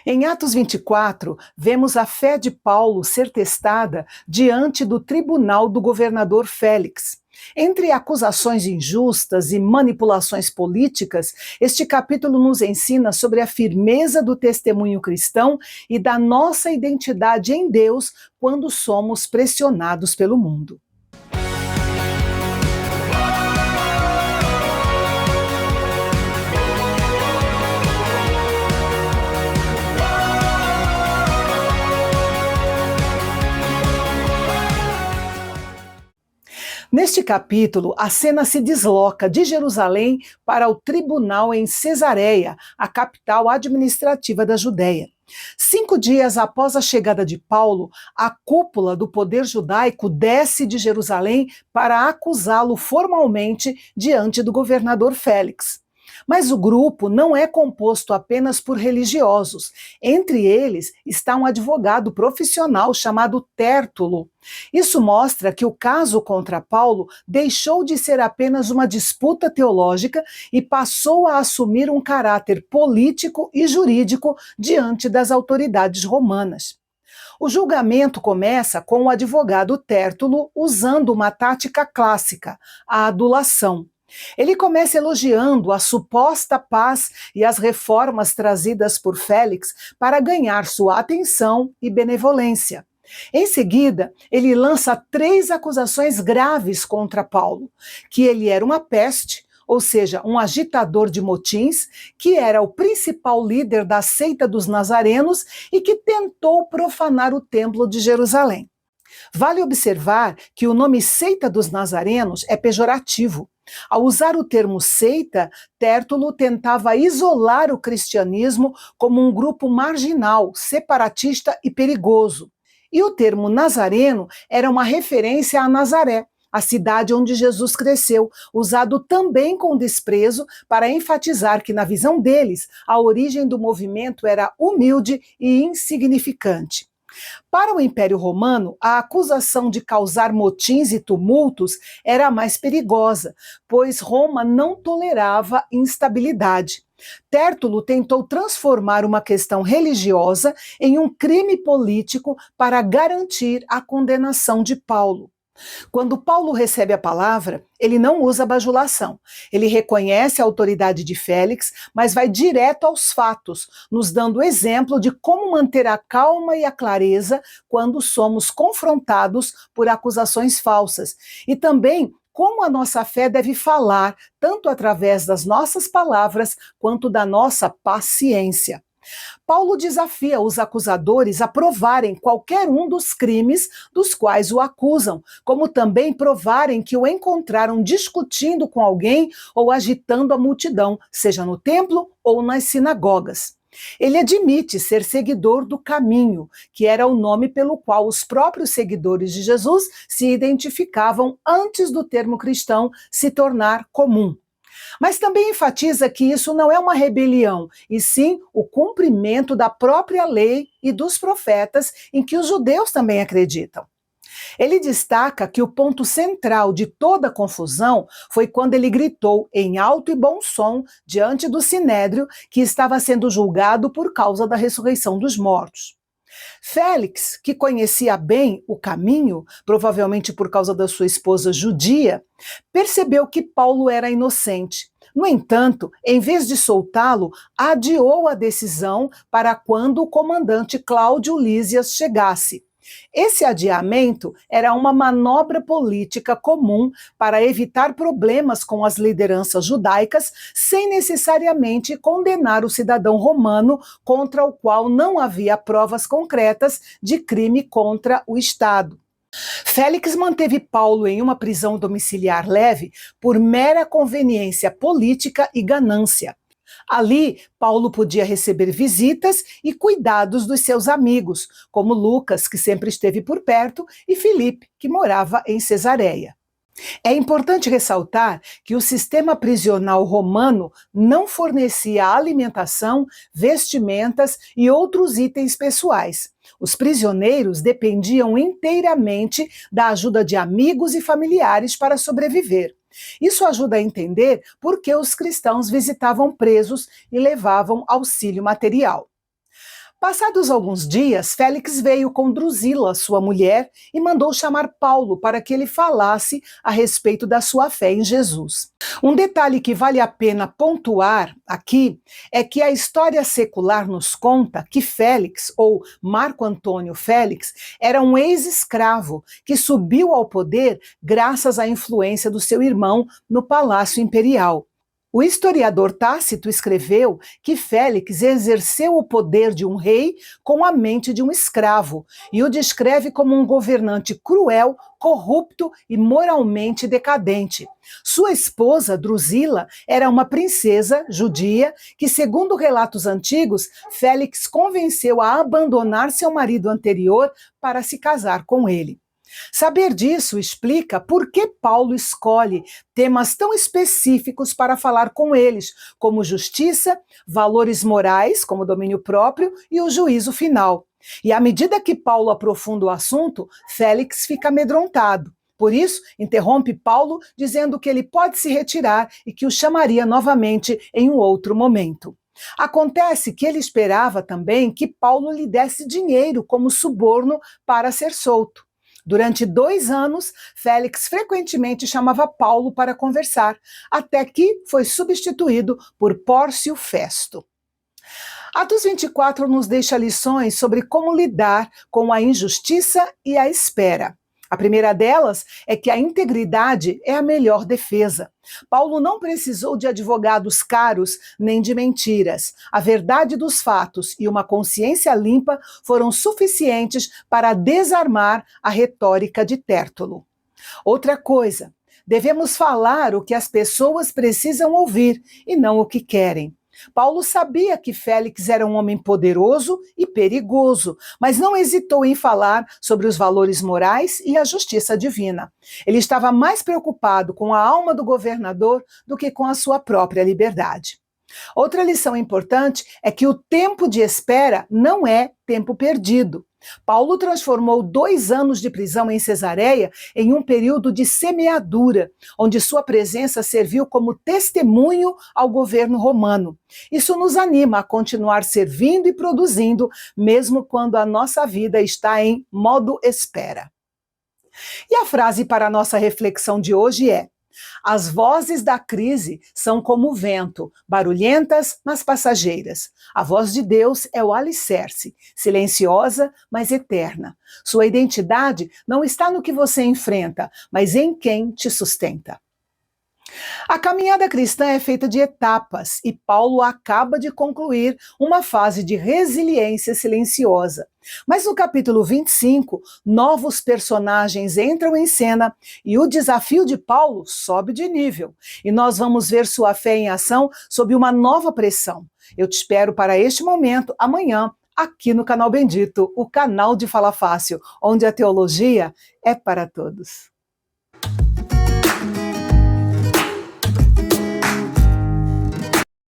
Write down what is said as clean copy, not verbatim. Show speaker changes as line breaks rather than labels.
Em Atos 24, vemos a fé de Paulo ser testada diante do tribunal do governador Félix. Entre acusações injustas e manipulações políticas, este capítulo nos ensina sobre a firmeza do testemunho cristão e da nossa identidade em Deus quando somos pressionados pelo mundo. Neste capítulo, a cena se desloca de Jerusalém para o tribunal em Cesareia, a capital administrativa da Judéia. 5 dias após a chegada de Paulo, a cúpula do poder judaico desce de Jerusalém para acusá-lo formalmente diante do governador Félix. Mas o grupo não é composto apenas por religiosos. Entre eles está um advogado profissional chamado Tértulo. Isso mostra que o caso contra Paulo deixou de ser apenas uma disputa teológica e passou a assumir um caráter político e jurídico diante das autoridades romanas. O julgamento começa com o advogado Tértulo usando uma tática clássica, a adulação. Ele começa elogiando a suposta paz e as reformas trazidas por Félix para ganhar sua atenção e benevolência. Em seguida, ele lança 3 acusações graves contra Paulo: que ele era uma peste, ou seja, um agitador de motins, que era o principal líder da seita dos nazarenos e que tentou profanar o templo de Jerusalém. Vale observar que o nome seita dos nazarenos é pejorativo. Ao usar o termo seita, Tértulo tentava isolar o cristianismo como um grupo marginal, separatista e perigoso. E o termo nazareno era uma referência a Nazaré, a cidade onde Jesus cresceu, usado também com desprezo para enfatizar que, na visão deles, a origem do movimento era humilde e insignificante. Para o Império Romano, a acusação de causar motins e tumultos era a mais perigosa, pois Roma não tolerava instabilidade. Tértulo tentou transformar uma questão religiosa em um crime político para garantir a condenação de Paulo. Quando Paulo recebe a palavra, ele não usa bajulação. Ele reconhece a autoridade de Félix, mas vai direto aos fatos, nos dando exemplo de como manter a calma e a clareza quando somos confrontados por acusações falsas. E também como a nossa fé deve falar, tanto através das nossas palavras, quanto da nossa paciência. Paulo desafia os acusadores a provarem qualquer um dos crimes dos quais o acusam, como também provarem que o encontraram discutindo com alguém ou agitando a multidão, seja no templo ou nas sinagogas. Ele admite ser seguidor do caminho, que era o nome pelo qual os próprios seguidores de Jesus se identificavam antes do termo cristão se tornar comum. Mas também enfatiza que isso não é uma rebelião, e sim o cumprimento da própria lei e dos profetas em que os judeus também acreditam. Ele destaca que o ponto central de toda a confusão foi quando ele gritou em alto e bom som diante do sinédrio que estava sendo julgado por causa da ressurreição dos mortos. Félix, que conhecia bem o caminho, provavelmente por causa da sua esposa judia, percebeu que Paulo era inocente. No entanto, em vez de soltá-lo, adiou a decisão para quando o comandante Cláudio Lísias chegasse. Esse adiamento era uma manobra política comum para evitar problemas com as lideranças judaicas, sem necessariamente condenar o cidadão romano contra o qual não havia provas concretas de crime contra o Estado. Félix manteve Paulo em uma prisão domiciliar leve por mera conveniência política e ganância. Ali, Paulo podia receber visitas e cuidados dos seus amigos, como Lucas, que sempre esteve por perto, e Filipe, que morava em Cesareia. É importante ressaltar que o sistema prisional romano não fornecia alimentação, vestimentas e outros itens pessoais. Os prisioneiros dependiam inteiramente da ajuda de amigos e familiares para sobreviver. Isso ajuda a entender por que os cristãos visitavam presos e levavam auxílio material. Passados alguns dias, Félix veio com Drusila, sua mulher, e mandou chamar Paulo para que ele falasse a respeito da sua fé em Jesus. Um detalhe que vale a pena pontuar aqui é que a história secular nos conta que Félix, ou Marco Antônio Félix, era um ex-escravo que subiu ao poder graças à influência do seu irmão no Palácio Imperial. O historiador Tácito escreveu que Félix exerceu o poder de um rei com a mente de um escravo e o descreve como um governante cruel, corrupto e moralmente decadente. Sua esposa, Drusila, era uma princesa judia que, segundo relatos antigos, Félix convenceu a abandonar seu marido anterior para se casar com ele. Saber disso explica por que Paulo escolhe temas tão específicos para falar com eles, como justiça, valores morais, como domínio próprio, e o juízo final. E à medida que Paulo aprofunda o assunto, Félix fica amedrontado. Por isso, interrompe Paulo, dizendo que ele pode se retirar e que o chamaria novamente em um outro momento. Acontece que ele esperava também que Paulo lhe desse dinheiro como suborno para ser solto. Durante 2 anos, Félix frequentemente chamava Paulo para conversar, até que foi substituído por Pórcio Festo. Atos 24 nos deixa lições sobre como lidar com a injustiça e a espera. A primeira delas é que a integridade é a melhor defesa. Paulo não precisou de advogados caros nem de mentiras. A verdade dos fatos e uma consciência limpa foram suficientes para desarmar a retórica de Tértulo. Outra coisa, devemos falar o que as pessoas precisam ouvir e não o que querem. Paulo sabia que Félix era um homem poderoso e perigoso, mas não hesitou em falar sobre os valores morais e a justiça divina. Ele estava mais preocupado com a alma do governador do que com a sua própria liberdade. Outra lição importante é que o tempo de espera não é tempo perdido. Paulo transformou 2 anos de prisão em Cesareia em um período de semeadura, onde sua presença serviu como testemunho ao governo romano. Isso nos anima a continuar servindo e produzindo, mesmo quando a nossa vida está em modo espera. E a frase para a nossa reflexão de hoje é: as vozes da crise são como o vento, barulhentas, mas passageiras. A voz de Deus é o alicerce, silenciosa, mas eterna. Sua identidade não está no que você enfrenta, mas em quem te sustenta. A caminhada cristã é feita de etapas e Paulo acaba de concluir uma fase de resiliência silenciosa. Mas no capítulo 25, novos personagens entram em cena e o desafio de Paulo sobe de nível. E nós vamos ver sua fé em ação sob uma nova pressão. Eu te espero para este momento amanhã, aqui no Canal Bendito, o canal de Fala Fácil, onde a teologia é para todos.